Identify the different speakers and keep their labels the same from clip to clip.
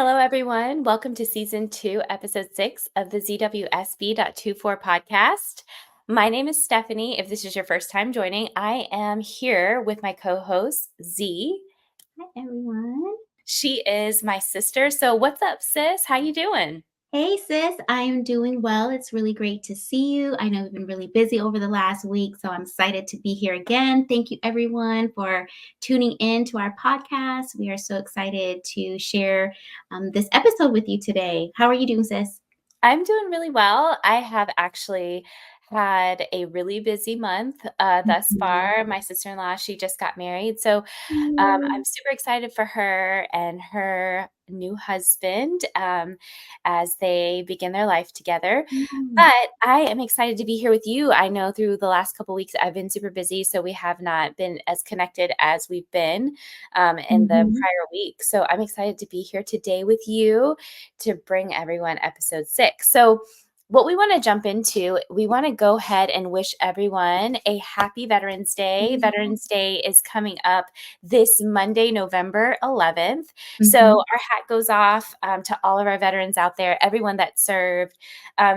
Speaker 1: Hello, everyone. Welcome to Season 2, Episode 6 of the zwsb.24 podcast. My name is Stephanie. If this is your first time joining, I am here with my co-host, Z.
Speaker 2: Hi, everyone.
Speaker 1: She is my sister. So what's up, sis? How you doing?
Speaker 2: Hey, sis. I am doing well. It's really great to see you. I know we've been really busy over the last week, so I'm excited to be here again. Thank you, everyone, for tuning in to our podcast. We are so excited to share this episode with you today. How are you doing, sis?
Speaker 1: I'm doing really well. I have actually had a really busy month thus
Speaker 2: Mhm.
Speaker 1: far. My sister-in-law, she just got married. So I'm super excited for her and her new husband as they begin their life together.
Speaker 2: Mhm.
Speaker 1: But I am excited to be here with you. I know through the last couple weeks I've been super busy, so we have not been as connected as we've been in the
Speaker 2: Mhm.
Speaker 1: prior week. So I'm excited to be here today with you to bring everyone episode 6. So what we want to jump into, we want to go ahead and wish everyone a happy Veterans Day.
Speaker 2: Mhm.
Speaker 1: Veterans Day is coming up this Monday, November 11th. So
Speaker 2: Mhm.
Speaker 1: our hat goes off to all of our veterans out there, everyone that served.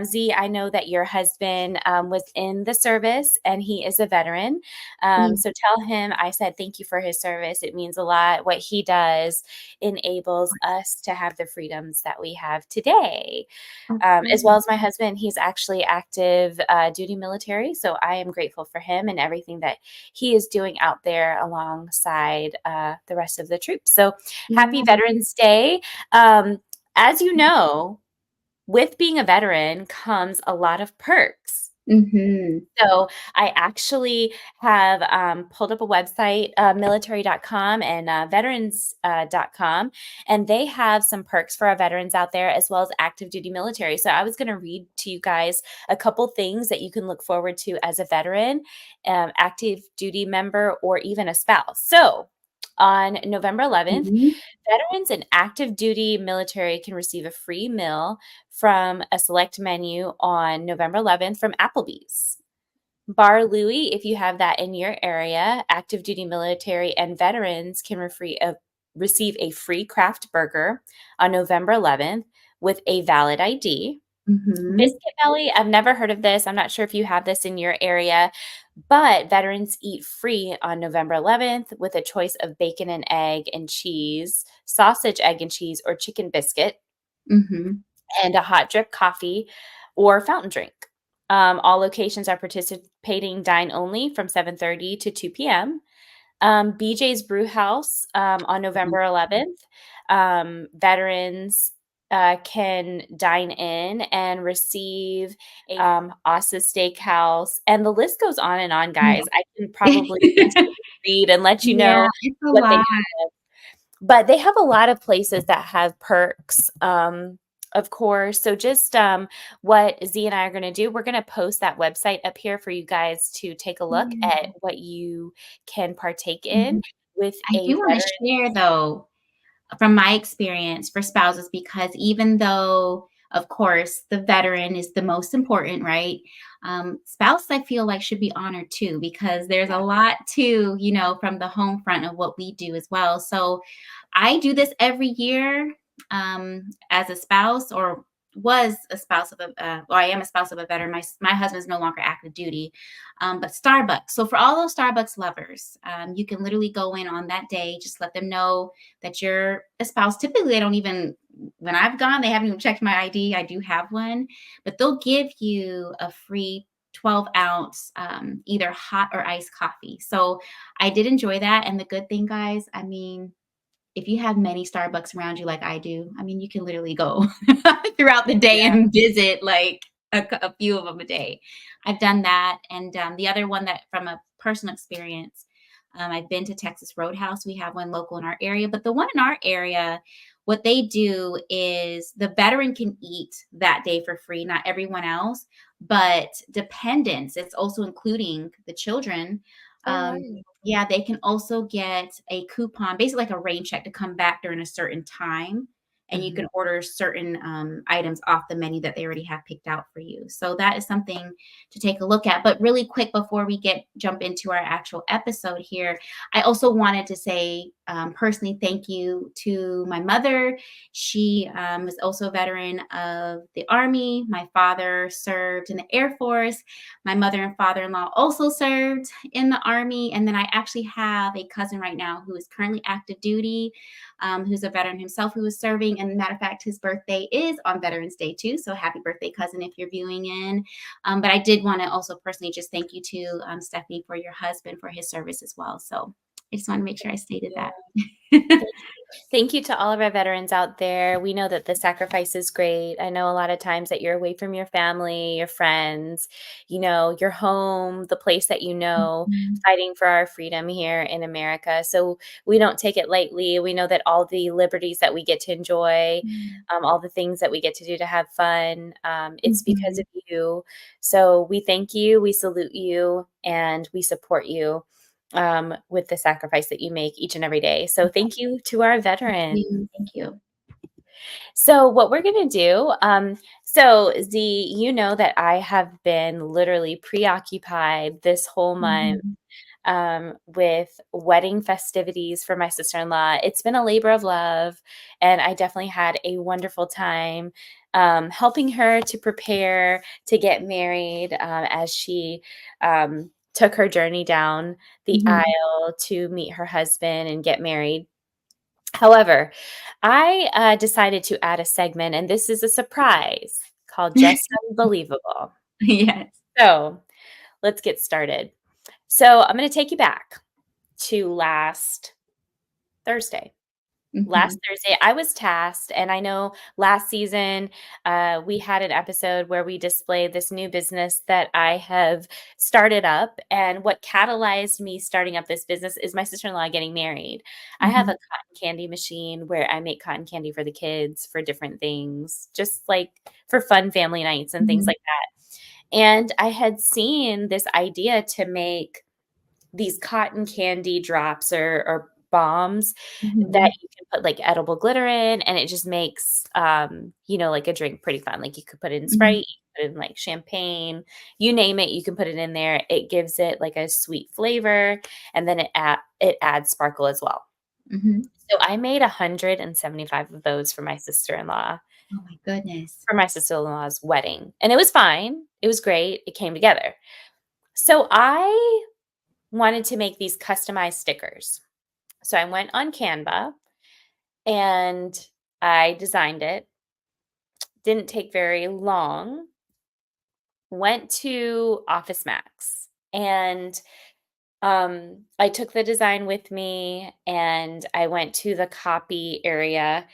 Speaker 1: Z, I know that your husband was in the service and he is a veteran.
Speaker 2: Yeah.
Speaker 1: So tell him I said thank you for his service. It means a lot. What he does enables us to have the freedoms that we have today.
Speaker 2: Of
Speaker 1: As well
Speaker 2: course.
Speaker 1: as my husband, he's actually active duty military. So I am grateful for him and everything that he is doing out there alongside the rest of the troops. So happy
Speaker 2: Yeah.
Speaker 1: Veterans Day. Um, as you know, with being a veteran comes a lot of perks.
Speaker 2: Mhm.
Speaker 1: So I actually have pulled up a website, military.com and veterans.com, and they have some perks for our veterans out there as well as active duty military. So I was going to read to you guys a couple things that you can look forward to as a veteran, active duty member, or even a spouse. So on November 11th,
Speaker 2: Mhm.
Speaker 1: veterans and active duty military can receive a free meal from a select menu on November 11th from Applebee's. Bar Louie, if you have that in your area, active duty military and veterans can receive a free craft burger on November 11th with a valid ID.
Speaker 2: Mhm.
Speaker 1: Biscuit Belly, I've never heard of this. I'm not sure if you have this in your area, but veterans eat free on November 11th with a choice of bacon and egg and cheese, sausage, egg and cheese, or chicken biscuit,
Speaker 2: Mhm.
Speaker 1: and a hot drip coffee or fountain drink. All locations are participating dine only from 7:30 to 2 p.m. BJ's Brew House on November 11th. Veterans can dine in and receive a Asa Steakhouse, and the list goes on and on, guys. I can probably continue to read and let you
Speaker 2: Yeah,
Speaker 1: know
Speaker 2: it's a
Speaker 1: what they
Speaker 2: lot.
Speaker 1: have, but they have a lot of places that have perks. Of course. So just what Z and I are going to do, we're going to post that website up here for you guys to take a look at
Speaker 2: Yeah.
Speaker 1: what you can partake in
Speaker 2: Mhm.
Speaker 1: with
Speaker 2: I
Speaker 1: a
Speaker 2: do wanna
Speaker 1: veteran.
Speaker 2: share, though, from my experience for spouses, because even though, of course, the veteran is the most important, right? Spouse, I feel like, should be honored too, because there's a lot to, from the home front of what we do as well. So I do this every year as a spouse, or was a spouse of or I am a spouse of a veteran. My husband's no longer active duty, but Starbucks. So for all those Starbucks lovers, you can literally go in on that day, just let them know that you're a spouse. Typically, they don't even, when I've gone, they haven't even checked my ID. I do have one, but they'll give you a free 12-ounce, either hot or iced coffee. So I did enjoy that. And the good thing, guys, I mean, if you have many Starbucks around you like I do, I mean, you can literally go throughout the day
Speaker 1: Yeah.
Speaker 2: and visit like a few of them a day. I've done that. And the other one, that from a personal experience, I've been to Texas Roadhouse. We have one local in our area, but the one in our area, what they do is the veteran can eat that day for free, not everyone else, but dependents, it's also including the children.
Speaker 1: Oh,
Speaker 2: Um,
Speaker 1: wow.
Speaker 2: yeah, they can also get a coupon, basically like a rain check, to come back during a certain time. and you can order certain items off the menu that they already have picked out for you. So that is something to take a look at. But really quick before we jump into our actual episode here, I also wanted to say personally thank you to my mother. She was also a veteran of the Army. My father served in the Air Force. My mother and father-in-law also served in the Army. And then I actually have a cousin right now who is currently active duty, who's a veteran himself who is serving. And matter of fact, his birthday is on Veterans Day too. So happy birthday, cousin, if you're viewing in. But I did want to also personally just thank you to Stephanie for your husband for his service as well. So I just want to make sure I stated that.
Speaker 1: Thank you to all of our veterans out there. We know that the sacrifice is great. I know a lot of times that you're away from your family, your friends, your home, the place that
Speaker 2: Mhm.
Speaker 1: fighting for our freedom here in America. So we don't take it lightly. We know that all the liberties that we get to enjoy, all the things that we get to do to have fun, it's because
Speaker 2: Mhm.
Speaker 1: of you. So we thank you, we salute you, and we support you with the sacrifice that you make each and every day. So thank you to our veterans.
Speaker 2: Thank you.
Speaker 1: So what we're going to do, so Z, you know that I have been literally preoccupied this whole month
Speaker 2: Mhm.
Speaker 1: with wedding festivities for my sister-in-law. It's been a labor of love, and I definitely had a wonderful time helping her to prepare to get married as she took her journey down the
Speaker 2: Mhm.
Speaker 1: aisle to meet her husband and get married. However, I decided to add a segment, and this is a surprise called Just Unbelievable.
Speaker 2: Yes.
Speaker 1: So let's get started. So I'm going to take you back to last Thursday. Last
Speaker 2: Mhm.
Speaker 1: Thursday, I was tasked, and I know last season we had an episode where we displayed this new business that I have started up. And what catalyzed me starting up this business is my sister-in-law getting married. I have a
Speaker 2: Mhm.
Speaker 1: cotton candy machine where I make cotton candy for the kids for different things, just like for fun family nights and things
Speaker 2: Mhm.
Speaker 1: like that. And I had seen this idea to make these cotton candy drops or bombs that
Speaker 2: Mhm.
Speaker 1: you can put like edible glitter in, and it just makes like a drink pretty fun. Like you could put it in Sprite,
Speaker 2: Mhm.
Speaker 1: you could put it in like champagne, you name it, you can put it in there. It gives it like a sweet flavor, and then it adds sparkle as well.
Speaker 2: Mhm.
Speaker 1: So I made 175 of those
Speaker 2: Oh my goodness.
Speaker 1: for my sister-in-law's wedding. And it was fine. It was great. It came together. So I wanted to make these customized stickers. So I went on Canva and I designed it. Didn't take very long. Went to Office Max and I took the design with me and I went to the copy area.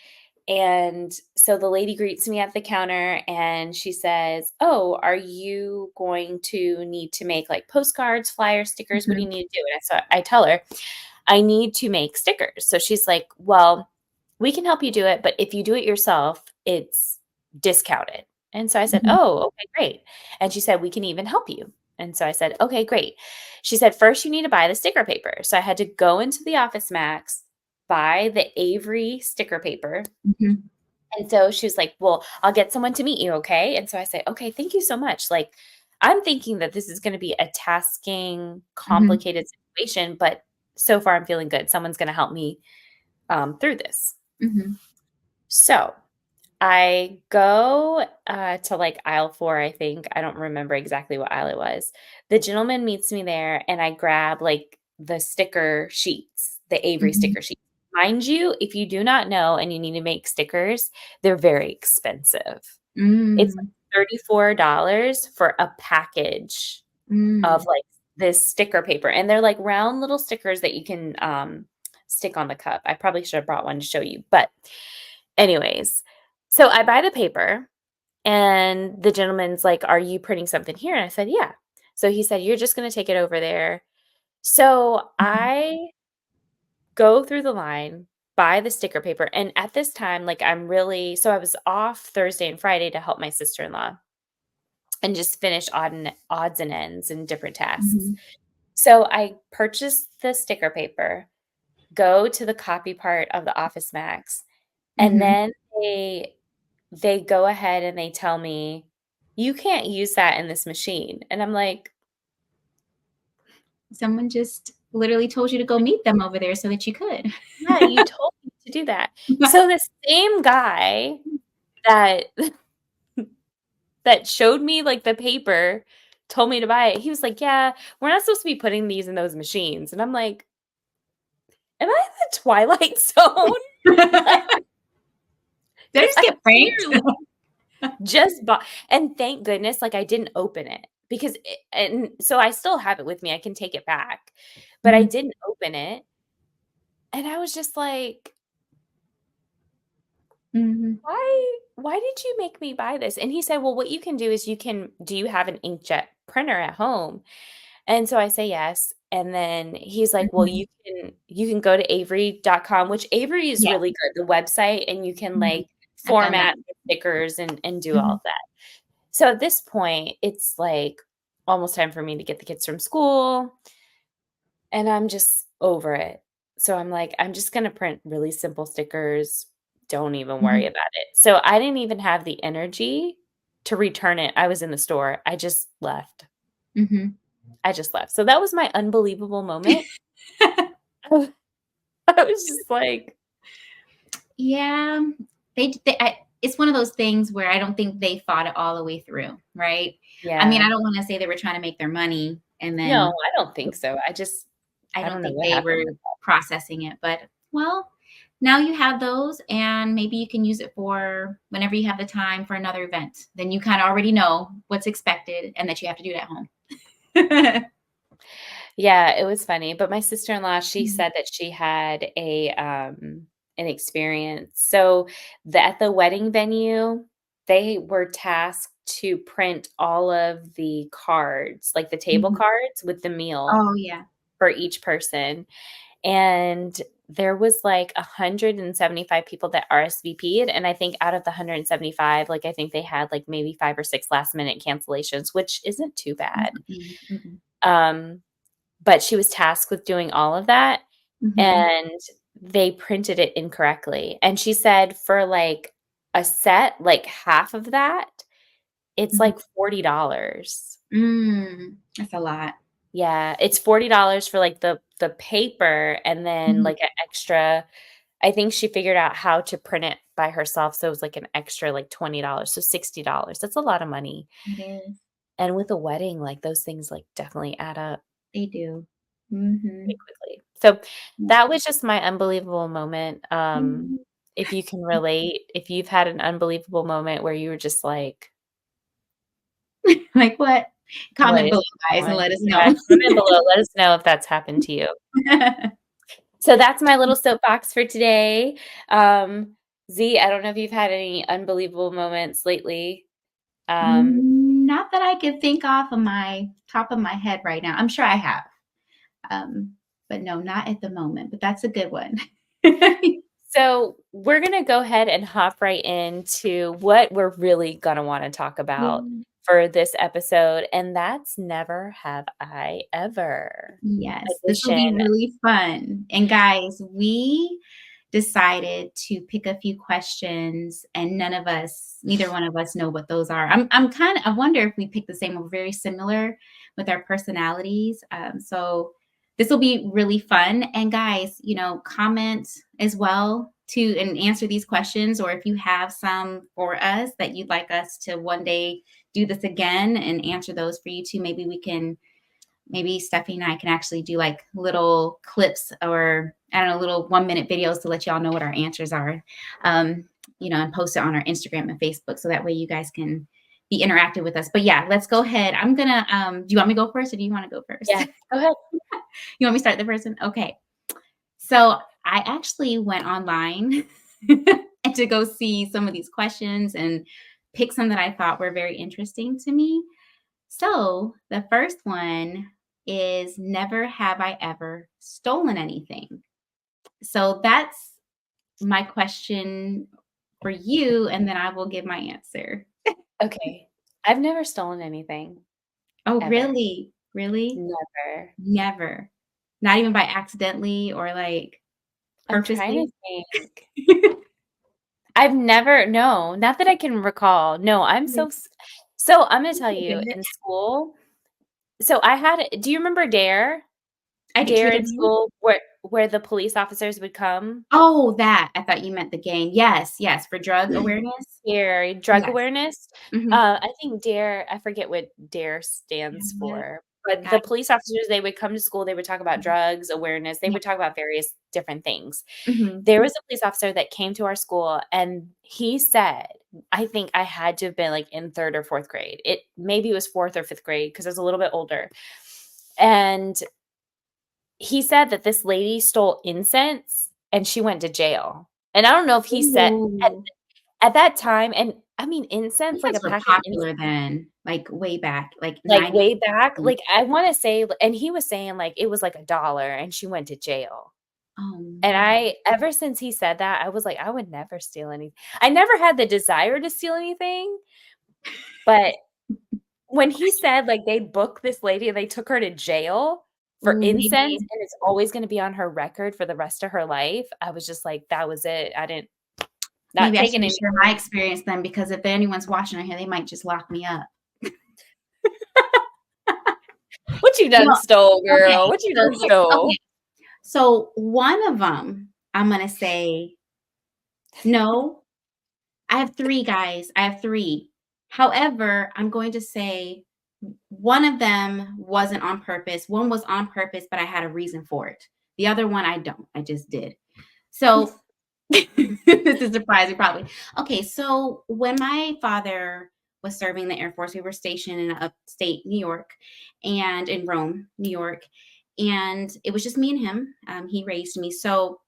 Speaker 1: And so the lady greets me at the counter and she says, "Oh, are you going to need to make like postcards, flyers, stickers? What do
Speaker 2: Mhm.
Speaker 1: you need to do?" And I tell her, "I need to make stickers." So she's like, "Well, we can help you do it, but if you do it yourself, it's discounted." And so I said,
Speaker 2: Mhm.
Speaker 1: "Oh, okay, great." And she said, "We can even help you." And so I said, "Okay, great." She said, "First, you need to buy the sticker paper." So I had to go into the Office Max, buy the Avery sticker paper.
Speaker 2: Mhm.
Speaker 1: And so she was like, "Well, I'll get someone to meet you, okay?" And so I say, "Okay, thank you so much." Like, I'm thinking that this is going to be a tasking,
Speaker 2: Mhm.
Speaker 1: complicated situation, but so far I'm feeling good. Someone's going to help me through this.
Speaker 2: Mhm.
Speaker 1: So I go to like aisle 4, I think. I don't remember exactly what aisle it was. The gentleman meets me there, and I grab like the sticker sheets, the Avery
Speaker 2: Mhm.
Speaker 1: sticker sheets. Mind you, if you do not know and you need to make stickers, they're very expensive. It's
Speaker 2: Mm.
Speaker 1: like $34 for a package of
Speaker 2: Mm.
Speaker 1: like this sticker paper. And they're like round little stickers that you can stick on the cup. I probably should have brought one to show you. But, anyways, so I buy the paper and the gentleman's like, "Are you printing something here?" And I said, "Yeah." So he said, "You're just going to take it over there." So
Speaker 2: Mhm.
Speaker 1: I go through the line, buy the sticker paper. And at this time, like so I was off Thursday and Friday to help my sister in law and just finish odds and ends and different tasks.
Speaker 2: Mhm.
Speaker 1: So I purchased the sticker paper, go to the copy part of the Office Max, And
Speaker 2: Mhm.
Speaker 1: then they go ahead and they tell me, "You can't use that in this machine." And I'm like,
Speaker 2: Someone just literally told you to go meet them over there so that you could.
Speaker 1: "Yeah, you told me to do that." So the same guy that that showed me, like, the paper, told me to buy it, he was like, "Yeah, we're not supposed to be putting these in those machines." And I'm like, "Am I in the Twilight Zone?" Like,
Speaker 2: Did I
Speaker 1: 'cause
Speaker 2: just
Speaker 1: I
Speaker 2: get pranked?
Speaker 1: clearly just bought, and thank goodness, like, I didn't open it because it, and so I still have it with me, I can take it back, but I
Speaker 2: Mhm,
Speaker 1: didn't open it, and I was just like,
Speaker 2: mhm,
Speaker 1: why did you make me buy this?" And he said, "Well, what you can do is you can do you have an inkjet printer at home?" And so I say, "Yes." And then he's like, "Well,
Speaker 2: mhm.
Speaker 1: you can go to Avery.com," which Avery is
Speaker 2: Yeah,
Speaker 1: really good, the website, and you can,
Speaker 2: mhm.
Speaker 1: like,
Speaker 2: I've done that.
Speaker 1: format the stickers and do all
Speaker 2: Mhm,
Speaker 1: of that. So at this point, it's, like, almost time for me to get the kids from school, and I'm just over it. So I'm like, "I'm just gonna print really simple stickers, don't even worry
Speaker 2: mhm,
Speaker 1: about it." So I didn't even have the energy to return it. I was in the store. I just left.
Speaker 2: mhm.
Speaker 1: I just left. So that was my unbelievable moment. I was just like,
Speaker 2: Yeah, they it's one of those things where I don't think they thought it all the way through, right? I mean, I
Speaker 1: yeah.
Speaker 2: don't wanna say they were trying to make their money, and
Speaker 1: No,
Speaker 2: then
Speaker 1: I don't think so.
Speaker 2: I
Speaker 1: I
Speaker 2: don't
Speaker 1: don't know
Speaker 2: think
Speaker 1: what
Speaker 2: they
Speaker 1: happened
Speaker 2: were
Speaker 1: with that.
Speaker 2: processing it, but, well, now you have those, and maybe you can use it for whenever you have the time for another event. Then you kinda already know what's expected and that you have to do it at home.
Speaker 1: Yeah, it was funny, but my sister-in-law, she
Speaker 2: Mhm.
Speaker 1: said that she had an experience. So, at the wedding venue, they were tasked to print all of the cards, like the table
Speaker 2: Mhm.
Speaker 1: cards with the meal
Speaker 2: Oh, yeah.
Speaker 1: for each person, and there was, like, 175 people that RSVP'd, and I think out of the 175, like, I think they had, like, maybe 5 or 6 last-minute cancellations, which isn't too bad.
Speaker 2: Mm-mm, mm-mm.
Speaker 1: Um, but she was tasked with doing all of that,
Speaker 2: Mhm.
Speaker 1: and they printed it incorrectly, and she said for, like, a set, like, half of that, it's,
Speaker 2: Mhm.
Speaker 1: like, $40.
Speaker 2: That's a lot.
Speaker 1: Yeah, it's $40 for, like, the paper and then,
Speaker 2: Mhm.
Speaker 1: like, an extra, I think she figured out how to print it by herself, so it was, like, an extra, like, $20, so $60. That's a lot of money,
Speaker 2: It is.
Speaker 1: and with a wedding, like, those things, like, definitely add up
Speaker 2: They do.
Speaker 1: pretty
Speaker 2: Mhm.
Speaker 1: quickly. So,
Speaker 2: Yeah.
Speaker 1: that was just my unbelievable moment,
Speaker 2: Mhm.
Speaker 1: if you can relate, if you've had an unbelievable moment where you were just like,
Speaker 2: Like what?
Speaker 1: "What
Speaker 2: Comment
Speaker 1: is
Speaker 2: below, guys, and
Speaker 1: going?"
Speaker 2: let us
Speaker 1: Yeah,
Speaker 2: know.
Speaker 1: comment below, let us know if that's happened to you. So that's my little soapbox for today. Um, Z, I don't know if you've had any unbelievable moments lately. Um,
Speaker 2: Not that I could think off of my top of my head right now. I'm sure I have. Um, but no, not at the moment, but that's a good one.
Speaker 1: so we're gonna go ahead and hop right into what we're really gonna wanna talk about
Speaker 2: Yeah.
Speaker 1: for this episode, and that's Never Have I Ever
Speaker 2: Yes, this will be
Speaker 1: edition.
Speaker 2: really fun. And guys, we decided to pick a few questions and neither one of us know what those are. I wonder if we picked the same or very similar with our personalities. So this will be really fun. And guys, comment as well to and answer these questions, or if you have some for us that you'd like us to one day do this again and answer those for you too. Maybe Stephanie and I can actually do like little clips, or I don't know, little 1 minute videos to let y'all know what our answers are, um, and post it on our Instagram and Facebook. So that way you guys can be interactive with us. But yeah, let's go ahead. Do you want me to go first or do you want to go first?
Speaker 1: Yeah, go ahead.
Speaker 2: You want me to start the first one? Okay. So I actually went online and to go see some of these questions and pick some that I thought were very interesting to me. So the first one is, never have I ever stolen anything. So that's my question for you, and then I will give my answer.
Speaker 1: Okay. I've never stolen anything,
Speaker 2: Oh,
Speaker 1: ever.
Speaker 2: really? Really?
Speaker 1: Never.
Speaker 2: Never. Not even by accidentally or like
Speaker 1: I'm trying to
Speaker 2: purposely?
Speaker 1: think. I've never no, not that I can recall. No,
Speaker 2: Mhm.
Speaker 1: so I'm gonna
Speaker 2: Oh
Speaker 1: tell
Speaker 2: my
Speaker 1: you
Speaker 2: goodness.
Speaker 1: in school. So I had do you remember Dare?
Speaker 2: I do
Speaker 1: Dare
Speaker 2: Truth or
Speaker 1: in
Speaker 2: Dare?
Speaker 1: school where the police officers would come?
Speaker 2: Oh, that. I thought you meant the game. Yes, yes, for drug awareness?
Speaker 1: Here, drug
Speaker 2: Yes.
Speaker 1: awareness.
Speaker 2: Mhm.
Speaker 1: I think DARE, I forget what DARE
Speaker 2: Yeah,
Speaker 1: stands
Speaker 2: yeah.
Speaker 1: for, but the
Speaker 2: Got
Speaker 1: police officers, they would come to school, they would talk about
Speaker 2: Mhm.
Speaker 1: drugs awareness, they
Speaker 2: Yeah.
Speaker 1: would talk about various different things.
Speaker 2: Mhm.
Speaker 1: There was a police officer that came to our school and he said, I think I had to have been like in 3rd or 4th grade. It maybe it was 4th or 5th grade because I was a little bit older. And he said that this lady stole incense and she went to jail. And I don't know if he said
Speaker 2: Ooh.
Speaker 1: at that time, and I mean, incense, like a
Speaker 2: Infants were
Speaker 1: pack of incense,
Speaker 2: popular then, like, way back, like,
Speaker 1: like,
Speaker 2: 90s.
Speaker 1: way back, like, I wanna say and he was saying, like, it was like a dollar and she went to jail. And
Speaker 2: Man.
Speaker 1: I ever since he said that, I was like, I would never steal anything. I never had the desire to steal anything, but when he said, like, they booked this lady and they took her to jail for
Speaker 2: Ooh,
Speaker 1: incense
Speaker 2: maybe
Speaker 1: and it's always gonna be on her record for the rest of her life, I was just like, that was it. I didn't not
Speaker 2: maybe I
Speaker 1: taking
Speaker 2: shouldn't share my
Speaker 1: anything.
Speaker 2: experience then because if anyone's watching out here, they might just lock me up.
Speaker 1: What you done
Speaker 2: Well,
Speaker 1: stole,
Speaker 2: okay,
Speaker 1: girl? What you
Speaker 2: so
Speaker 1: done
Speaker 2: here okay,
Speaker 1: stole?
Speaker 2: so one of them, I'm gonna say, no. I have 3 guys, I have 3. However, I'm going to say one of them wasn't on purpose, one was on purpose, but I had a reason for it. The other one, I don't, I just did. So, this is surprising probably. Okay, so when my father was serving the Air Force, we were stationed in upstate New York and in Rome, New York, and it was just me and him. He raised me. So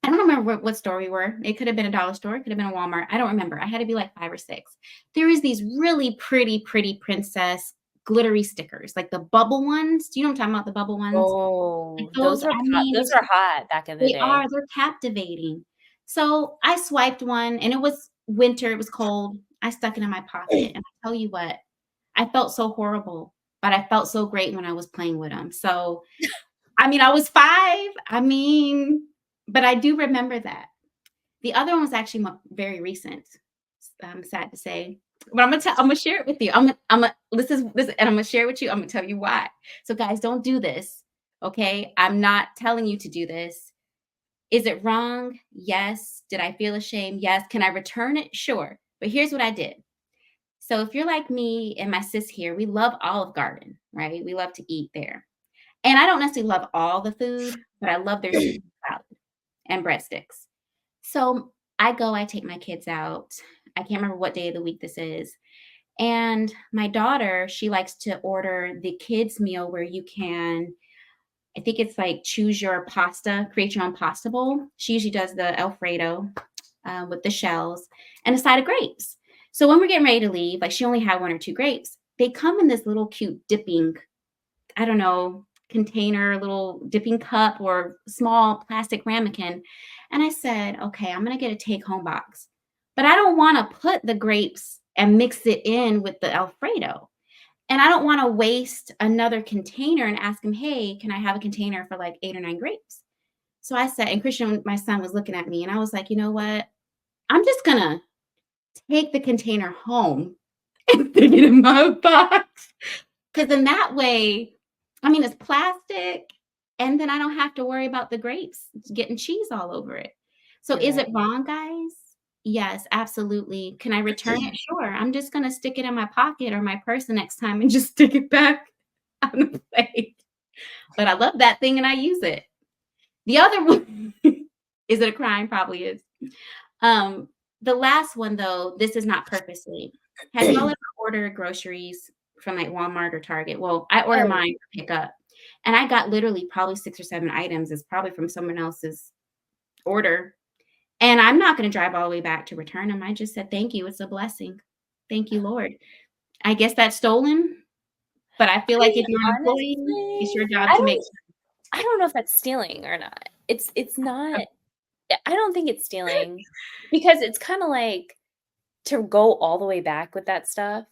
Speaker 2: I don't remember what store we were. It could have been a dollar store, it could have been a Walmart. I don't remember. I had to be like 5 or 6. There is these really pretty, pretty princess glittery stickers, like the bubble ones. Do you know what I'm talking about? The bubble ones? And
Speaker 1: Oh,
Speaker 2: those, I mean,
Speaker 1: those were hot back in the
Speaker 2: they are,
Speaker 1: day.
Speaker 2: they're captivating. So I swiped one and it was winter, it was cold. I stuck it in my pocket. And I tell you what, I felt so horrible, but I felt so great when I was playing with them. So, I mean, I was 5. I mean, but I do remember that. The other one was actually very recent. I'm sad to say, but I'm gonna share it with you. This, and I'm gonna share it with you. I'm gonna tell you why. So, guys, don't do this. Okay, I'm not telling you to do this. Is it wrong? Yes. Did I feel ashamed? Yes. Can I return it? Sure. But here's what I did. So, if you're like me and my sis here, we love Olive Garden, right? We love to eat there. And I don't necessarily love all the food, but I love their Caesar salad and breadsticks. So I take my kids out. I can't remember what day of the week this is. And my daughter, she likes to order the kids' meal where you can, I think it's like choose your pasta, create your own pasta bowl. She usually does the Alfredo with the shells and a side of grapes. So when we're getting ready to leave, like she only had 1 or 2 grapes. They come in this little cute dipping, I don't know, container, little dipping cup or small plastic ramekin. And I said, okay, I'm going to get a take home box, but I don't want to put the grapes and mix it in with the Alfredo. And I don't want to waste another container and ask him, hey, can I have a container for like 8 or 9 grapes? So I said, and Christian, my son, was looking at me and I was like, you know what? I'm just going to take the container home and stick it in my box. Because in that way, I mean, it's plastic, and then I don't have to worry about the grapes getting cheese all over it. So is it
Speaker 1: Right.
Speaker 2: wrong, guys? Yes, absolutely. Can I return it? Sure. I'm just gonna stick it in my pocket or my purse the next time and just stick it back on the plate. But I love that thing and I use it. The other one, is it a crime? Probably is. Um, the last one though, this is not purposely. Have y'all ever ordered groceries from like Walmart or Target? Well, I order
Speaker 1: Oh,
Speaker 2: mine for pickup, and I got literally probably 6 or 7 items. It's probably from someone else's order, and I'm not going to drive all the way back to return them. I just said thank you. It's a blessing. Thank you, Lord. I guess that's stolen, but I feel
Speaker 1: I
Speaker 2: like
Speaker 1: mean,
Speaker 2: if you're an employee, it's
Speaker 1: honestly,
Speaker 2: your job to make
Speaker 1: I don't know if that's stealing or not. It's
Speaker 2: sure.
Speaker 1: not I don't think it's stealing because it's kinda like to go all the way back with that stuff,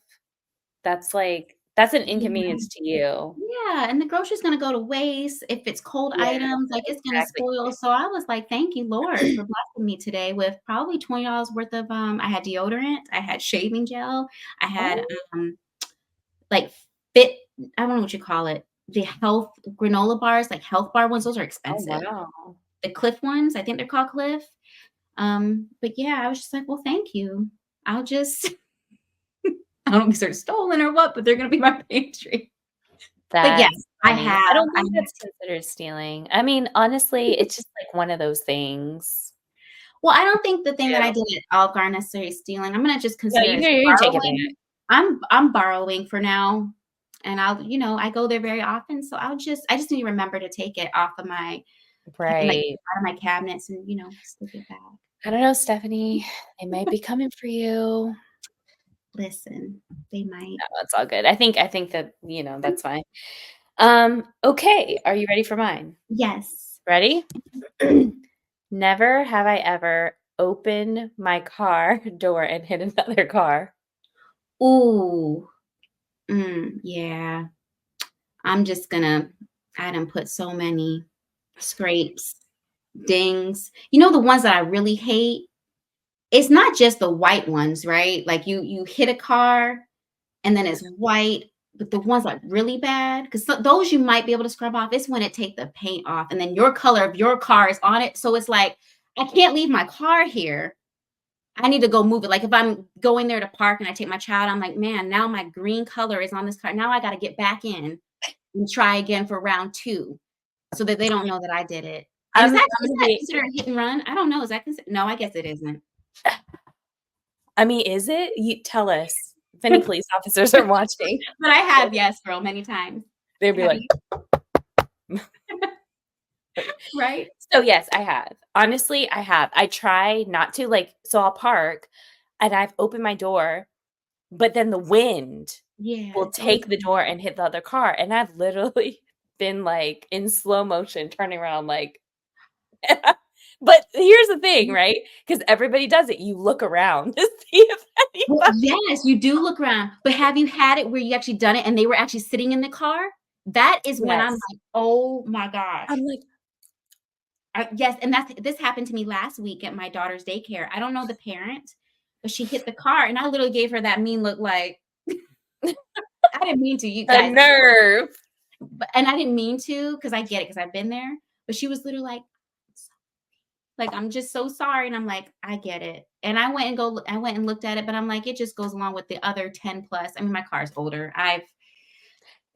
Speaker 1: That's an
Speaker 2: Yeah.
Speaker 1: inconvenience to you.
Speaker 2: Yeah, and the grocery's gonna go to waste. If it's cold
Speaker 1: Yeah,
Speaker 2: items, like, it's gonna
Speaker 1: exactly.
Speaker 2: spoil. So I was like, "Thank you, Lord, for blessing me today with probably $20 worth of, I had deodorant, I had shaving gel, I had,
Speaker 1: Oh,
Speaker 2: like, Fit I don't know what you call it, the health granola bars, like, health bar ones, those are
Speaker 1: oh,
Speaker 2: expensive.
Speaker 1: wow.
Speaker 2: The Cliff ones, I think they're called Cliff. But yeah, I was just like, "Well, thank you. I'll just" I don't know if they're stolen or what, but they're gonna be my pantry. But yeah,
Speaker 1: That's
Speaker 2: I
Speaker 1: funny. I
Speaker 2: have
Speaker 1: don't
Speaker 2: I
Speaker 1: think that's considered stealing. I mean, honestly, it's just like one of those things.
Speaker 2: Well, I don't think the thing that I
Speaker 1: Yeah.
Speaker 2: did at Olive Garden necessarily is stealing. I'm gonna just
Speaker 1: No,
Speaker 2: consider it as
Speaker 1: you can take it back.
Speaker 2: borrowing. I'm borrowing for now, and I go there very often, so I just need to remember to take it off of my like,
Speaker 1: Right.
Speaker 2: out of my cabinets and, stick it back.
Speaker 1: I don't know, Stephanie. They might be coming for you.
Speaker 2: Listen, they might.
Speaker 1: No, it's all good. I think that, that's fine. Okay. Are you ready for mine?
Speaker 2: Yes.
Speaker 1: Ready? Never have I ever opened my car door and hit another car.
Speaker 2: Ooh, yeah. I'm just gonna I done put so many scrapes, dings. You know the ones that I really hate? It's not just the white ones, right? Like you hit a car and then it's white, but the ones that are really bad, because those you might be able to scrub off. It's when it take the paint off and then your color of your car is on it. So it's like, I can't leave my car here. I need to go move it. Like if I'm going there to park and I take my child, I'm like, man, now my green color is on this car. Now I got to get back in and try again for round two so that they don't know that I did it. And
Speaker 1: I'm
Speaker 2: is
Speaker 1: gonna
Speaker 2: that
Speaker 1: be
Speaker 2: considered a hit and run? I don't know. Is that considered? No, I guess it isn't.
Speaker 1: I mean, is it? You tell us if any police officers are watching.
Speaker 2: But I have, yes, girl, many times.
Speaker 1: They'd be
Speaker 2: Have
Speaker 1: like,
Speaker 2: you? Right?
Speaker 1: so yes, I have. Honestly, I have. I try not to like so I'll park and I've opened my door, but then the wind
Speaker 2: Yeah,
Speaker 1: will
Speaker 2: it's always
Speaker 1: take the door and hit the other car. And I've literally been like in slow motion turning around like but here's the thing, right? Because everybody does it. You look around to see if
Speaker 2: well,
Speaker 1: anybody
Speaker 2: yes, you do look around, but have you had it where you actually done it and they were actually sitting in the car? That is when I'm
Speaker 1: Yes.
Speaker 2: like, "Oh my gosh."
Speaker 1: I'm like,
Speaker 2: Yes, and this happened to me last week at my daughter's daycare. I don't know the parent, but she hit the car, and I literally gave her that mean look like, I didn't mean to, you
Speaker 1: the
Speaker 2: guys,
Speaker 1: nerve.
Speaker 2: and I didn't mean to because I get it because 'cause I've been there, but she was literally like, "I'm just so sorry," and I'm like, "I get it." And I went and looked at it, but I'm like, it just goes along with the other 10 plus. I mean, my car's older.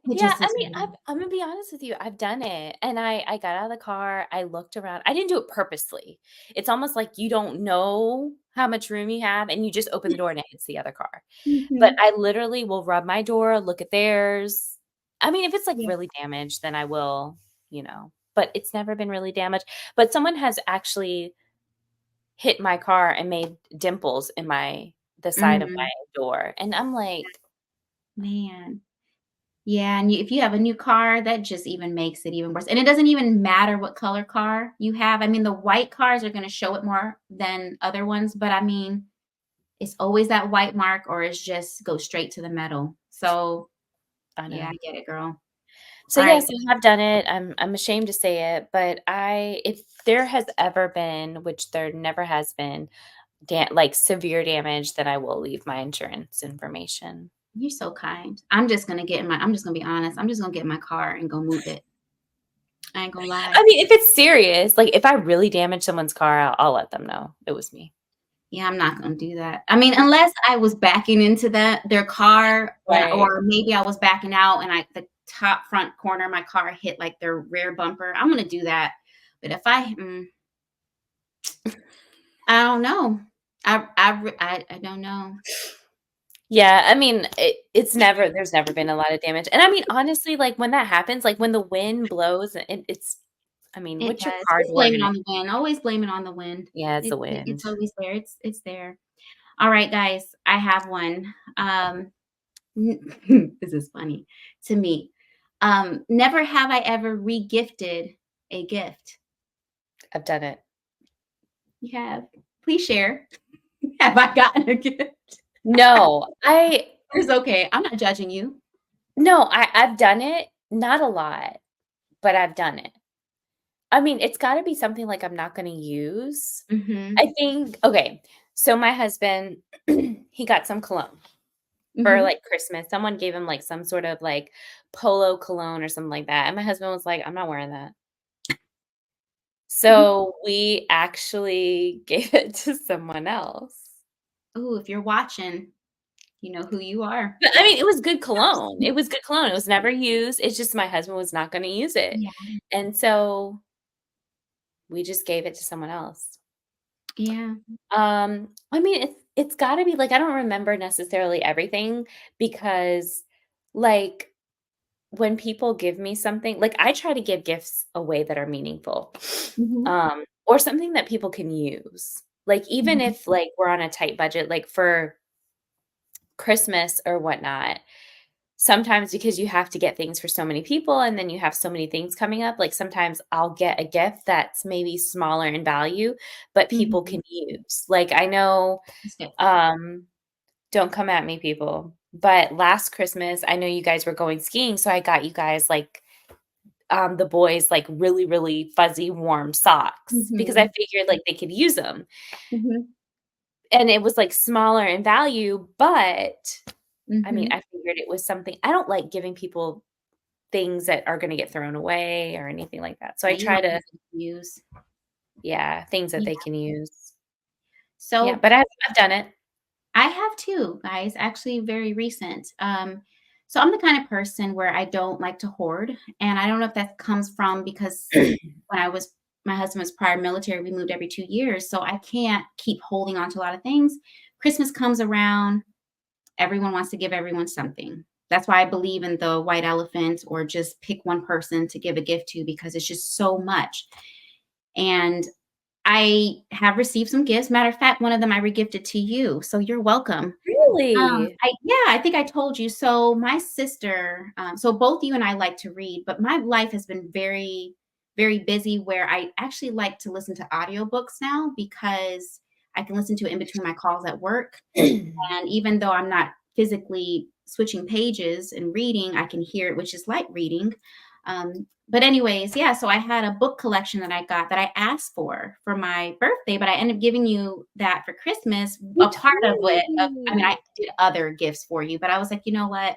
Speaker 2: It
Speaker 1: Yeah,
Speaker 2: just
Speaker 1: I
Speaker 2: is
Speaker 1: mean, I'm gonna be honest with you. I've done it, and I got out of the car. I looked around. I didn't do it purposely. It's almost like you don't know how much room you have, and you just open the door and it hits the other car. But
Speaker 2: Mhm.
Speaker 1: I literally will rub my door, look at theirs. I mean, if it's like
Speaker 2: Yeah.
Speaker 1: really damaged, then I will, But it's never been really damaged. But someone has actually hit my car and made dimples in the side of my
Speaker 2: Mm,
Speaker 1: door, and I'm like,
Speaker 2: man. Yeah, and if you have a new car, that just even makes it even worse. And it doesn't even matter what color car you have. I mean, the white cars are going to show it more than other ones, but I mean, it's always that white mark or it's just go straight to the metal. So,
Speaker 1: I
Speaker 2: yeah, I
Speaker 1: know.
Speaker 2: get it, girl.
Speaker 1: So
Speaker 2: All right.
Speaker 1: yes, I have done it. I'm ashamed to say it, but if there has ever been, which there never has been, like severe damage, then I will leave my insurance information.
Speaker 2: You're so kind. I'm just going to be honest. I'm just going to get in my car and go move it. I ain't going to lie.
Speaker 1: I mean, if it's serious, like if I really damage someone's car, I'll let them know it was me.
Speaker 2: Yeah, I'm not gonna do that. I mean, unless I was backing into their car,
Speaker 1: Right.
Speaker 2: or maybe I was backing out and the top front corner of my car hit like their rear bumper. I'm gonna do that. But if I don't know. I don't know.
Speaker 1: Yeah, I mean, there's never been a lot of damage. And I mean, honestly, like when that happens, like when the wind blows, I mean,
Speaker 2: It
Speaker 1: what's your
Speaker 2: does.
Speaker 1: car
Speaker 2: Just
Speaker 1: door
Speaker 2: blame it
Speaker 1: gonna
Speaker 2: on the wind. Always blame it on the wind.
Speaker 1: Yeah, it's the
Speaker 2: It's
Speaker 1: wind.
Speaker 2: always there. It's there. All right, guys. I have one. This is funny to me. Never have I ever regifted a gift.
Speaker 1: I've done it.
Speaker 2: You have. Please share. Have I gotten a gift?
Speaker 1: No, I
Speaker 2: It's okay. I'm not judging you.
Speaker 1: No, I've done it, not a lot, but I've done it. I mean, it's gotta be something, like, I'm not gonna use.
Speaker 2: Mhm.
Speaker 1: I think okay, so my husband, he got some cologne for,
Speaker 2: Mhm.
Speaker 1: like, Christmas. Someone gave him, like, some sort of, like, polo cologne or something like that, and my husband was like, "I'm not wearing that."
Speaker 2: Mhm.
Speaker 1: So, we actually gave it to someone else.
Speaker 2: Ooh, if you're watching, you know who you are.
Speaker 1: But, I mean, it was good cologne. It was good cologne. It was never used. It's just my husband was not gonna use it,
Speaker 2: Yeah.
Speaker 1: and so we just gave it to someone else.
Speaker 2: Yeah.
Speaker 1: I mean, it's gotta be like, I don't remember necessarily everything because, like, when people give me something like, I try to give gifts away that are meaningful,
Speaker 2: Mhm.
Speaker 1: or something that people can use. Like, even
Speaker 2: Mhm.
Speaker 1: if, like, we're on a tight budget, like, for Christmas or whatnot, sometimes because you have to get things for so many people and then you have so many things coming up, like, sometimes I'll get a gift that's maybe smaller in value, but people
Speaker 2: Mhm.
Speaker 1: can use. Like, I know,
Speaker 2: That's good.
Speaker 1: um don't come at me, people. But last Christmas, I know you guys were going skiing, so I got you guys, like, the boys, like, really, really fuzzy, warm socks because I
Speaker 2: Mhm.
Speaker 1: figured, like, they could use them.
Speaker 2: Mhm.
Speaker 1: And it was, like, smaller in value, but, I mean,
Speaker 2: Mhm.
Speaker 1: I figured it was something I don't like giving people things that are gonna get thrown away or anything like that. So I
Speaker 2: Yeah, you
Speaker 1: try
Speaker 2: want
Speaker 1: to
Speaker 2: things to use.
Speaker 1: yeah, things that
Speaker 2: Yeah.
Speaker 1: they can use. Yeah,
Speaker 2: So
Speaker 1: but I've done it.
Speaker 2: I have too, guys, actually very recent. So I'm the kind of person where I don't like to hoard. And I don't know if that comes from because when I was my husband was prior military, we moved every 2 years. So I can't keep holding on to a lot of things. Christmas comes around, everyone wants to give everyone something. That's why I believe in the white elephant or just pick one person to give a gift to because it's just so much. And I have received some gifts. Matter of fact, one of them I regifted to you. So you're welcome.
Speaker 1: Really?
Speaker 2: I think I told you. So my sister, so both you and I like to read, but my life has been very, very busy where I actually like to listen to audiobooks now because I can listen to it in between my calls at work. And even though I'm not physically switching pages and reading, I can hear it, which is like reading. But anyways, yeah, so I had a book collection that I got that I asked for my birthday, but I ended up giving you that for Christmas.
Speaker 1: You
Speaker 2: A part of it, I mean,
Speaker 1: told
Speaker 2: I did other gifts for you, but I was like, you know what?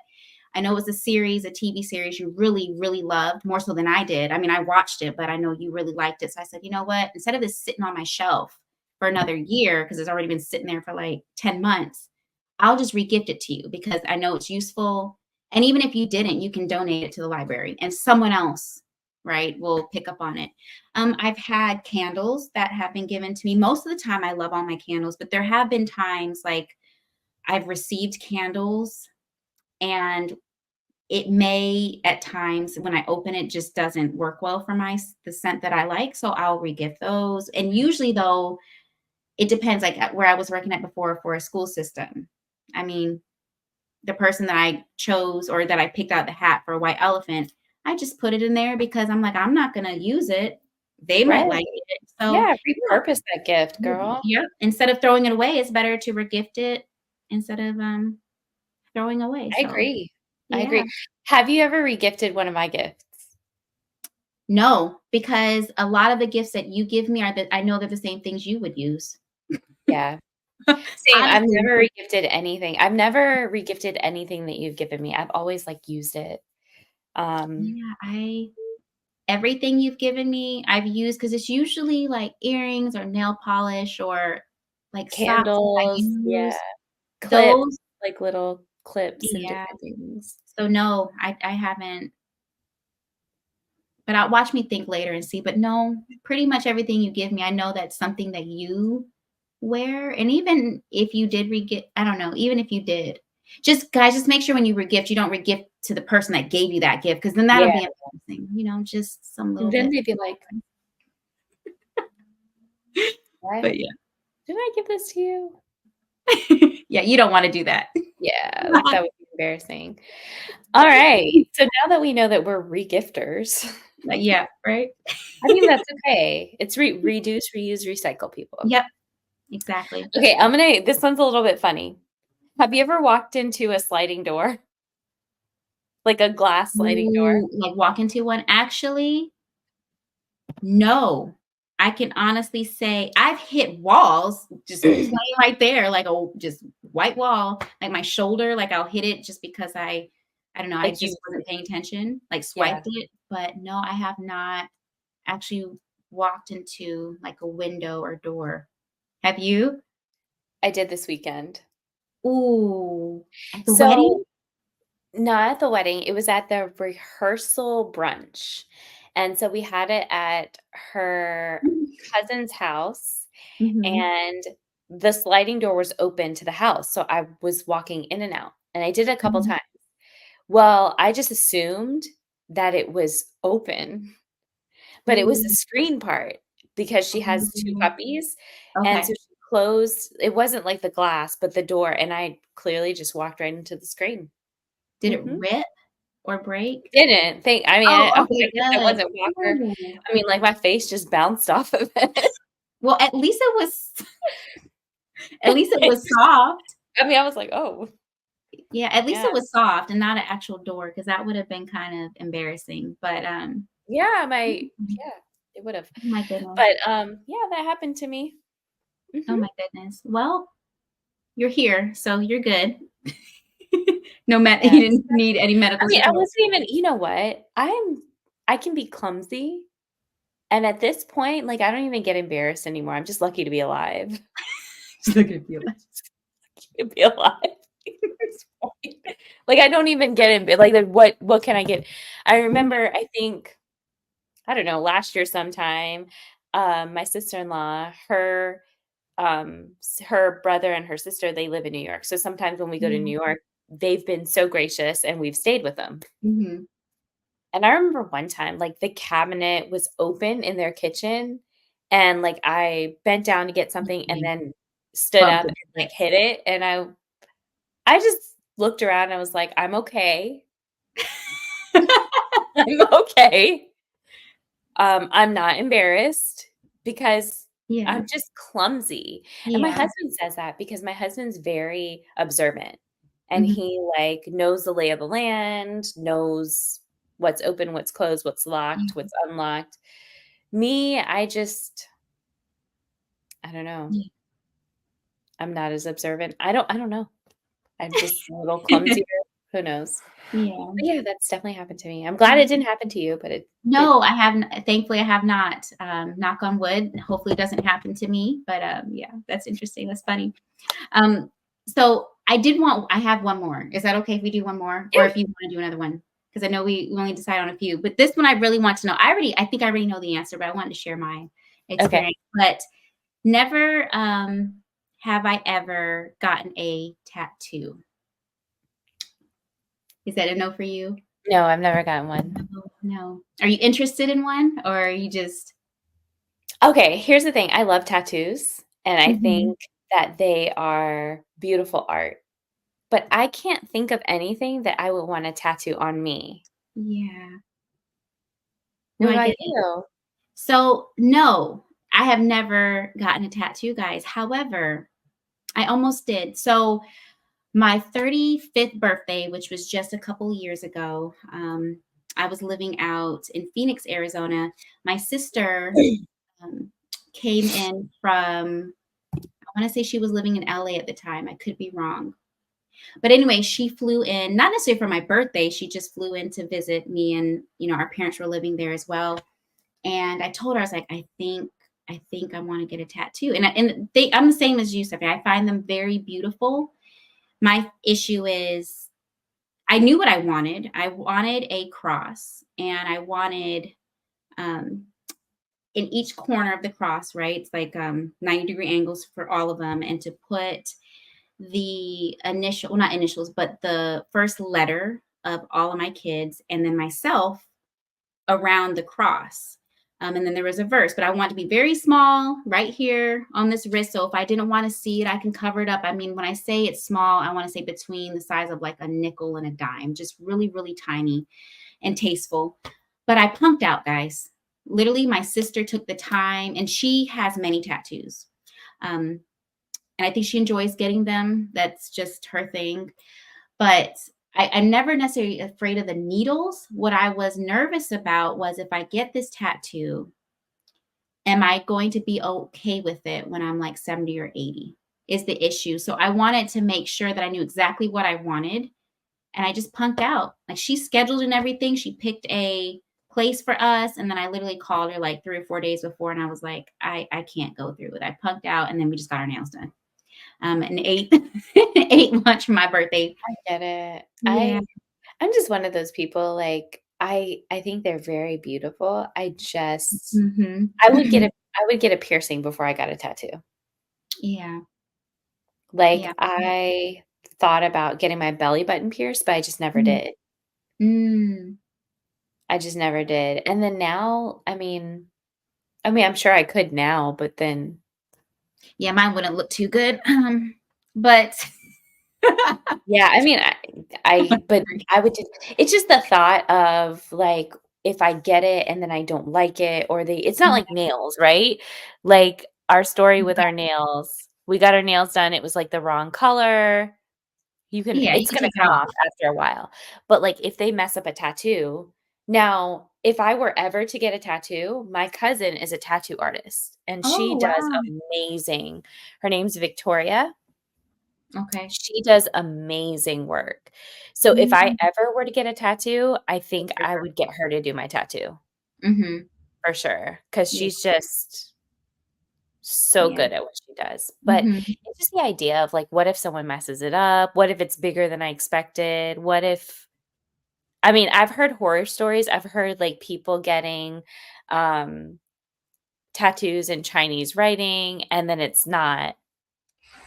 Speaker 2: I know it was a series, a TV series you really, really loved more so than I did. I mean, I watched it, but I know you really liked it. So I said, you know what? Instead of this sitting on my shelf for another year, because it's already been sitting there for like 10 months, I'll just regift it to you because I know it's useful. And even if you didn't, you can donate it to the library and someone else, right, will pick up on it. I've had candles that have been given to me. Most of the time, I love all my candles, but there have been times like I've received candles and it may at times when I open it just doesn't work well for the scent that I like. So I'll regift those. And usually though, it depends like where I was working at before for a school system. I mean, the person that I chose or that I picked out the hat for a white elephant, I just put it in there because I'm like, I'm not gonna use it. They might
Speaker 1: right.
Speaker 2: like it. So
Speaker 1: Yeah,
Speaker 2: yeah.
Speaker 1: repurpose that gift, girl.
Speaker 2: Yep. Instead of throwing it away, it's better to regift it instead of throwing away.
Speaker 1: I
Speaker 2: So
Speaker 1: agree. I
Speaker 2: yeah.
Speaker 1: agree. Have you ever regifted one of my gifts?
Speaker 2: No, because a lot of the gifts that you give me are that I know they're the same things you would use.
Speaker 1: Yeah. Same, I've
Speaker 2: Honestly.
Speaker 1: never regifted anything. I've never regifted anything that you've given me. I've always, like, used it. Um,
Speaker 2: Yeah, I everything you've given me, I've used because it's usually like earrings or nail polish or like socks that I
Speaker 1: candles, yeah,
Speaker 2: use.
Speaker 1: clips,
Speaker 2: Those
Speaker 1: like, little clips and
Speaker 2: yeah.
Speaker 1: different things.
Speaker 2: So no, I haven't, but I'll watch me think later and see. But no, pretty much everything you give me, I know that's something that you wear. And even if you did regift, I don't know, even if you did, just guys, just make sure when you regift, you don't regift to the person that gave you that gift because then that'll
Speaker 1: Yeah,
Speaker 2: be embarrassing, just some little
Speaker 1: and then
Speaker 2: bit.
Speaker 1: they'd be like, "What?
Speaker 2: But yeah.
Speaker 1: Didn't I give this to you?"
Speaker 2: Yeah, you don't want to do that.
Speaker 1: Yeah, that would be embarrassing. Alright, so now that we know that we're regifters,
Speaker 2: Yeah, right?
Speaker 1: I mean, that's okay. It's reduce, reuse, recycle, people.
Speaker 2: Yep, exactly.
Speaker 1: Okay, this one's a little bit funny. Have you ever walked into a sliding door? like a glass sliding door?
Speaker 2: Ooh, like walk into one? Actually, no. I can honestly say I've hit walls just plain right there, like a just white wall, like my shoulder, like I'll hit it just because I don't know, I
Speaker 1: Like you
Speaker 2: just wasn't paying attention, like
Speaker 1: Yeah,
Speaker 2: swiped it, but no, I have not actually walked into like a window or door. Have you?
Speaker 1: I did this weekend.
Speaker 2: Ooh, at the
Speaker 1: So,
Speaker 2: wedding?
Speaker 1: not at the wedding, it was at the rehearsal brunch, and so we had it at her cousin's house,
Speaker 2: Mhm,
Speaker 1: and the sliding door was open to the house, so I was walking in and out, and I did it a couple
Speaker 2: mhm.
Speaker 1: times. Well, I just assumed that it was open, but it was the
Speaker 2: Ooh,
Speaker 1: screen part because she has 2
Speaker 2: ooh,
Speaker 1: puppies, and
Speaker 2: okay.
Speaker 1: so she closed it wasn't like the glass, but the door, and I clearly just walked right into the screen.
Speaker 2: Did it
Speaker 1: Mhm.
Speaker 2: rip or break?
Speaker 1: Didn't think I mean,
Speaker 2: Oh,
Speaker 1: I
Speaker 2: okay,
Speaker 1: guess it
Speaker 2: good.
Speaker 1: wasn't Walker.
Speaker 2: Ooh.
Speaker 1: I mean, like, my face just bounced off of it.
Speaker 2: Well, at least it was soft.
Speaker 1: I mean, I was like, "Oh,
Speaker 2: Yeah, at least
Speaker 1: yeah."
Speaker 2: it was soft and not an actual door, because that would have been kind of embarrassing, but,
Speaker 1: Yeah,
Speaker 2: mhm.
Speaker 1: yeah, it would've.
Speaker 2: Oh my goodness.
Speaker 1: But, yeah, that happened to me.
Speaker 2: Oh
Speaker 1: Mhm.
Speaker 2: my goodness. Well, you're here, so you're good. No you
Speaker 1: Yes.
Speaker 2: didn't need any
Speaker 1: I
Speaker 2: medical
Speaker 1: mean, I
Speaker 2: support.
Speaker 1: wasn't even you know what? I can be clumsy, and at this point, like, I don't even get embarrassed anymore. I'm just lucky to be alive.
Speaker 2: Just look at you.
Speaker 1: To be alive at this point. Like, I don't even get like, what can I get? I remember, I think, I don't know, last year sometime, my sister-in-law, her brother and her sister, they live in New York. So sometimes when we go to New
Speaker 2: Mhm,
Speaker 1: York, they've been so gracious and we've stayed with them.
Speaker 2: mhm.
Speaker 1: And I remember one time, like, the cabinet was open in their kitchen, and, like, I bent down to get something and
Speaker 2: You
Speaker 1: then stood
Speaker 2: bumped
Speaker 1: up
Speaker 2: it.
Speaker 1: and, like, hit it, and I just looked around and I was like, "I'm okay. I'm okay. I'm not embarrassed because
Speaker 2: Yeah,
Speaker 1: I'm just clumsy." And my
Speaker 2: yeah.
Speaker 1: husband says that because my husband's very observant, and
Speaker 2: Mhm,
Speaker 1: he, like, knows the lay of the land, knows what's open, what's closed, what's locked,
Speaker 2: yeah,
Speaker 1: what's unlocked. Me, I don't know.
Speaker 2: yeah.
Speaker 1: I'm not as observant. I don't know. I'm just a little clumsier. Who knows?
Speaker 2: Yeah.
Speaker 1: But yeah, that's definitely happened to me. I'm glad it didn't happen to you, but it
Speaker 2: No, I haven't. Thankfully, I have not. Knock on wood. Hopefully, it doesn't happen to me. But yeah, that's interesting. That's funny. Um, so I have one more. Is that okay if we do one more, or
Speaker 1: yeah.
Speaker 2: if you want to do another one? Because I know we only decide on a few. But this one, I really want to know. I think I already know the answer, but I wanted to share my
Speaker 1: Okay.
Speaker 2: experience. But never have I ever gotten a tattoo. Is that a no for you?
Speaker 1: No, I've never gotten one.
Speaker 2: No, no. Are you interested in one, or are you just?
Speaker 1: Okay, here's the thing. I love tattoos, and I
Speaker 2: Mhm.
Speaker 1: think that they are beautiful art, but I can't think of anything that I would want a tattoo on me.
Speaker 2: Yeah. No,
Speaker 1: What
Speaker 2: I
Speaker 1: about
Speaker 2: get it.
Speaker 1: you?
Speaker 2: So, no, I have never gotten a tattoo, guys. However, I almost did. So, my 35th birthday, which was just a couple years ago, I was living out in Phoenix, Arizona. My sister um, came in from, I want to say she was living in LA at the time. I could be wrong. But anyway, she flew in, not necessarily for my birthday. She just flew in to visit me, and our parents were living there as well. And I told her, I was like, I think I want to get a tattoo. I'm the same as you, Stephanie. I find them very beautiful. My issue is I knew what I wanted. I wanted a cross, and I wanted um, in each corner of the cross, right? It's like 90-degree angles for all of them, and to put the initial, well, not initials, but the first letter of all of my kids, and then myself around the cross. And then there was a verse, but I want to be very small right here on this wrist. So if I didn't want to see it, I can cover it up. I mean, when I say it's small, I want to say between the size of like a nickel and a dime, just really, really tiny and tasteful. But I punked out, guys. Literally, my sister took the time, and she has many tattoos. And I think she enjoys getting them. That's just her thing. But I'm never necessarily afraid of the needles. What I was nervous about was if I get this tattoo, am I going to be okay with it when I'm like 70 or 80 is the issue. So I wanted to make sure that I knew exactly what I wanted. And I just punked out. Like she scheduled and everything. She picked a place for us. And then I literally called her like 3 or 4 days before. And I was like, I can't go through it. I punked out. And then we just got our nails done. And ate, ate lunch for my birthday.
Speaker 1: I get it.
Speaker 2: Yeah.
Speaker 1: I'm just one of those people, like, I think they're very beautiful.
Speaker 2: Hmm.
Speaker 1: I would get a piercing before I got a tattoo.
Speaker 2: Yeah.
Speaker 1: Like,
Speaker 2: Yeah.
Speaker 1: I thought about getting my belly button pierced, but I just never
Speaker 2: Mhm.
Speaker 1: did.
Speaker 2: Mm.
Speaker 1: I just never did. And then now, I mean, I'm sure I could now, but then
Speaker 2: Yeah, mine wouldn't look too good. But
Speaker 1: yeah, I mean, but I would just it's just the thought of, like, if I get it and then I don't like it or it's not like nails, right? Like, our story with our nails, we got our nails done, it was, like, the wrong color.
Speaker 2: yeah, you
Speaker 1: It's
Speaker 2: can
Speaker 1: gonna
Speaker 2: take it
Speaker 1: come
Speaker 2: off.
Speaker 1: off after a while. But, like, if they mess up a tattoo now, if I were ever to get a tattoo, my cousin is a tattoo artist, and she
Speaker 2: Oh,
Speaker 1: does
Speaker 2: wow.
Speaker 1: amazing. Her name's Victoria.
Speaker 2: Okay.
Speaker 1: She does amazing work. So if I
Speaker 2: Mm,
Speaker 1: ever were to get a tattoo, I think
Speaker 2: it's for
Speaker 1: I
Speaker 2: her.
Speaker 1: would get her to do my tattoo
Speaker 2: Mhm.
Speaker 1: for sure, because
Speaker 2: Yeah,
Speaker 1: she's just so
Speaker 2: yeah.
Speaker 1: good at what she does. But
Speaker 2: Mhm.
Speaker 1: it's just the idea of, like, what if someone messes it up? What if it's bigger than I expected? What if I mean, I've heard horror stories. I've heard, like, people getting, um, tattoos in Chinese writing, and then it's not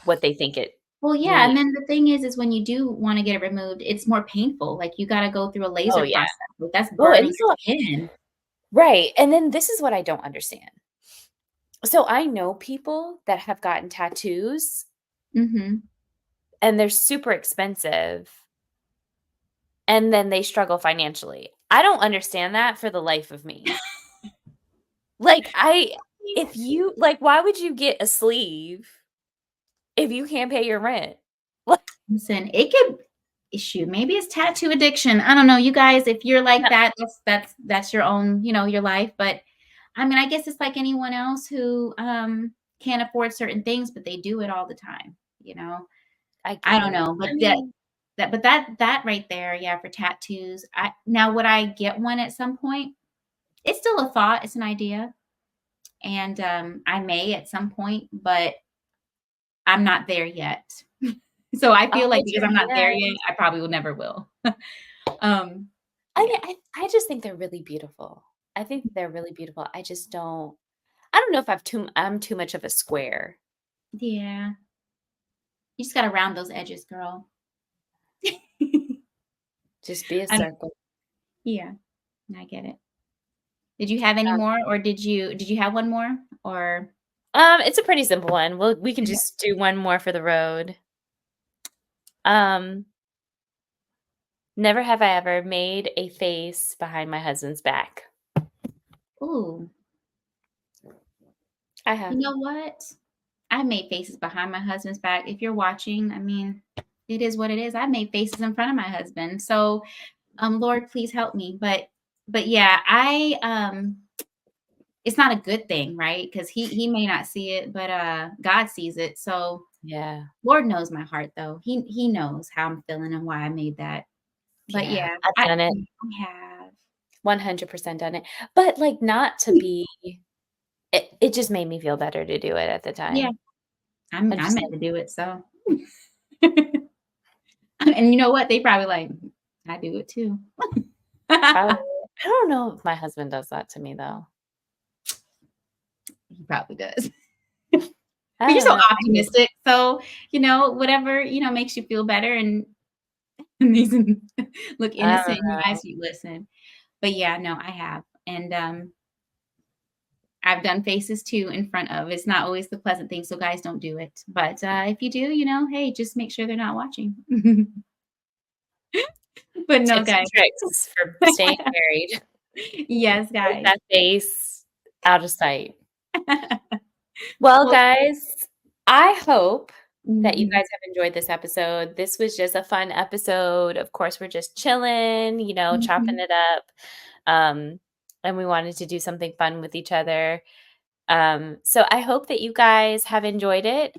Speaker 1: what they think it
Speaker 2: Well, yeah,
Speaker 1: means.
Speaker 2: and then the thing is when you do wanna get it removed, it's more painful, like, you gotta go through a
Speaker 1: Oh,
Speaker 2: laser
Speaker 1: yeah.
Speaker 2: process, like, that's
Speaker 1: Oh, and
Speaker 2: burning
Speaker 1: so
Speaker 2: your skin.
Speaker 1: right, and then this is what I don't understand. So I know people that have gotten tattoos,
Speaker 2: Mhm.
Speaker 1: and they're super expensive, and then they struggle financially. I don't understand that for the life of me. Like, if you like, why would you get a sleeve if you can't pay your rent? Like,
Speaker 2: Listen, it could issue. Maybe it's tattoo addiction. I don't know, you guys, if you're like
Speaker 1: no,
Speaker 2: that, that's your own, your life. But I mean, I guess it's like anyone else who can't afford certain things, but they do it all the time, you know.
Speaker 1: I
Speaker 2: I
Speaker 1: get
Speaker 2: don't
Speaker 1: it.
Speaker 2: know, but
Speaker 1: I mean,
Speaker 2: that right there, yeah, for tattoos. I now would I get one at some point? It's still a thought, it's an idea. And I may at some point, but I'm not there yet. So I
Speaker 1: I'll
Speaker 2: feel like
Speaker 1: hold
Speaker 2: because
Speaker 1: your
Speaker 2: I'm not there yet,
Speaker 1: hand.
Speaker 2: I probably will never will. Um,
Speaker 1: I
Speaker 2: yeah.
Speaker 1: mean, I just think they're really beautiful. I think they're really beautiful. I don't know if I'm too much of a square.
Speaker 2: Yeah. You just gotta round those edges, girl.
Speaker 1: Just be a
Speaker 2: I don't
Speaker 1: circle.
Speaker 2: yeah, I get it. Did you have any
Speaker 1: Um,
Speaker 2: more or did you have one more or
Speaker 1: it's a pretty simple one. We can
Speaker 2: okay.
Speaker 1: just do one more for the road. Um, Never have I ever made a face behind my husband's back.
Speaker 2: Ooh,
Speaker 1: I
Speaker 2: you
Speaker 1: have.
Speaker 2: know what? I made faces behind my husband's back. If you're watching, I mean, it is what it is. I made faces in front of my husband. So, Lord, please help me. But yeah, it's not a good thing, right? Because he may not see it, but God sees it. So
Speaker 1: Yeah.
Speaker 2: Lord knows my heart though. He knows how I'm feeling and why I made that. But
Speaker 1: Yeah.
Speaker 2: yeah,
Speaker 1: I've done it.
Speaker 2: I have.
Speaker 1: 100% done it. But, like, not to be it just made me feel better to do it at the
Speaker 2: Yeah,
Speaker 1: time. I'm
Speaker 2: I
Speaker 1: just
Speaker 2: meant
Speaker 1: like,
Speaker 2: to do it, so and you know what? They probably like, I do it too.
Speaker 1: probably I don't know if my husband does that to me, though.
Speaker 2: He probably does.
Speaker 1: I
Speaker 2: But you're
Speaker 1: don't
Speaker 2: so
Speaker 1: know. I guess
Speaker 2: optimistic, so, whatever, makes you feel better and these look
Speaker 1: I don't
Speaker 2: innocent in your
Speaker 1: know.
Speaker 2: eyes, you listen. But yeah, no, I have, and, I've done faces too in front of it's not always the pleasant thing, so guys, don't do it. But, if you do, hey, just make sure they're not watching. But no,
Speaker 1: Tips and
Speaker 2: guys.
Speaker 1: tricks for staying married.
Speaker 2: Yes,
Speaker 1: Keep
Speaker 2: guys.
Speaker 1: that face out of sight. Well,
Speaker 2: Well,
Speaker 1: guys, I hope that you
Speaker 2: Mhm.
Speaker 1: guys have enjoyed this episode. This was just a fun episode. Of course, we're just chilling, chopping
Speaker 2: Mhm.
Speaker 1: it up. And we wanted to do something fun with each other. So I hope that you guys have enjoyed it.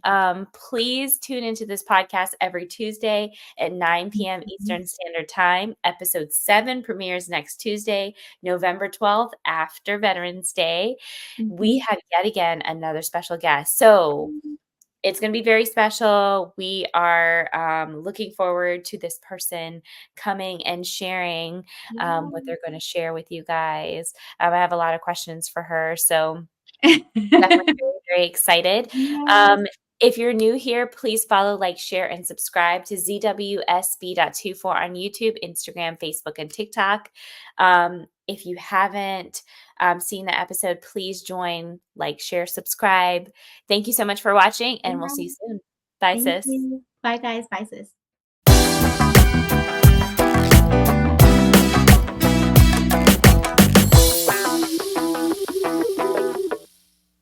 Speaker 1: Please tune into this podcast every Tuesday at 9 p.m.
Speaker 2: Mhm.
Speaker 1: Eastern Standard Time. Episode 7 premieres next Tuesday, November 12th, after Veterans Day. We
Speaker 2: Mhm.
Speaker 1: have yet again another special guest. So it's going to be very special. We are looking forward to this person coming and sharing what they're going to share with you guys. I have a lot of questions for her. So definitely
Speaker 2: Yeah.
Speaker 1: very, very excited.
Speaker 2: Yes.
Speaker 1: Um, if you're new here, please follow, like, share, and subscribe to zwsb.24 on YouTube, Instagram, Facebook, and TikTok. If you haven't seen the episode, please join, like, share, subscribe. Thank you so much for watching, and we'll see you
Speaker 2: Yeah.
Speaker 1: soon. Bye,
Speaker 2: Thank
Speaker 1: sis.
Speaker 2: you. Bye, guys. Bye, sis.